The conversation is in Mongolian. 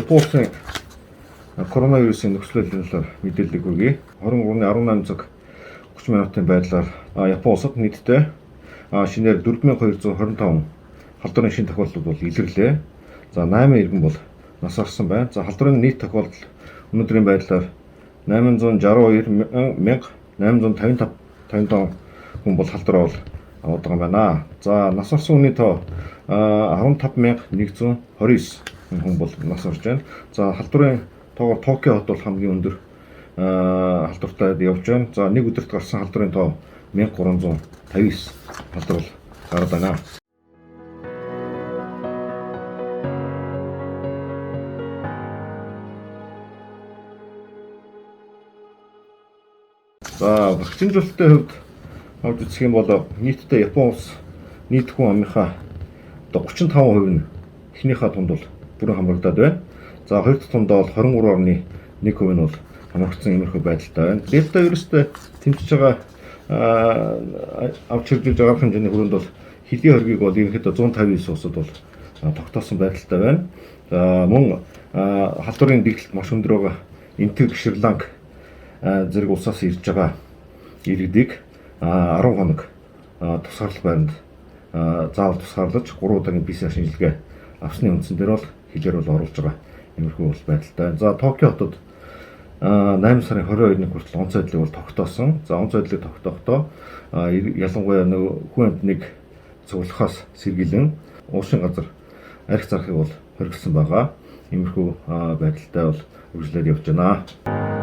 Япон улсын коронавирусын нөхцөлийн талаар мэдээлэл хүргэе. 23-ны 18 цаг 30 минутын байдлаар Япон улсад нийтдээ шинээр 4225 халдварын шинэ тохиолдол бол илэрлээ. За 8 иргэн бол нас барсан байна. За халдварын нийт тохиолдол өнөөдрийн байдлаар 862,855 хүн бол халдвараа бол аваад байгаа юм байна. За нас барсан хүний тоо 15,129 хүн бол нас барж байна. За халдварын тоогоор Токио хот бол хамгийн өндөр халдвартай явж байна. За нэг өдөрт гарсан халдварын тоо 1359 халдвар бол гараад байна. За вакцинжуулалтын хувьд авч үзэх юм бол нийтдээ Япон улс нийт хүн амынхаа 35% нь эхнийхээ тунд бол бүрэн хамрагдаад байна. За хоёр дахь тундаа бол 23.1% нь бол хамрагдсан иймэрхүү байдалтай байна. Дельта вирустэй тэмцэж байгаа авч хэрэгжүүлж байгаа хэмжээний хүрээнд бол хэдийн хоргийг бол ерөнхийдөө 159 улсад бол тогтоосон байдалтай байна. За мөн халдварын дэглэлт маш өндөр байгаа Энтэг, Шри-Ланка зэрэг улсаас ирж байгаа иргэдийг 10 хоног тусгаарлах байранд заавал тусгаарлаж 3 удаагийн PCR шинжилгээ авсны үндсэн дээр бол хилээр бол оруулж байгаа иймэрхүү бол байдалтай. За Токио хотод 8 сарын 22-ны хүртэл онц байдлыг бол тогтоосон. За онц байдлыг тогтоохдоо ялангуяа нөгөө хүн амьтныг цуглахаас сэргийлэн уушин газар арх зарахыг бол хориглосон байгаа. Иймэрхүү байдалтай бол үргэлжлээд явж байна.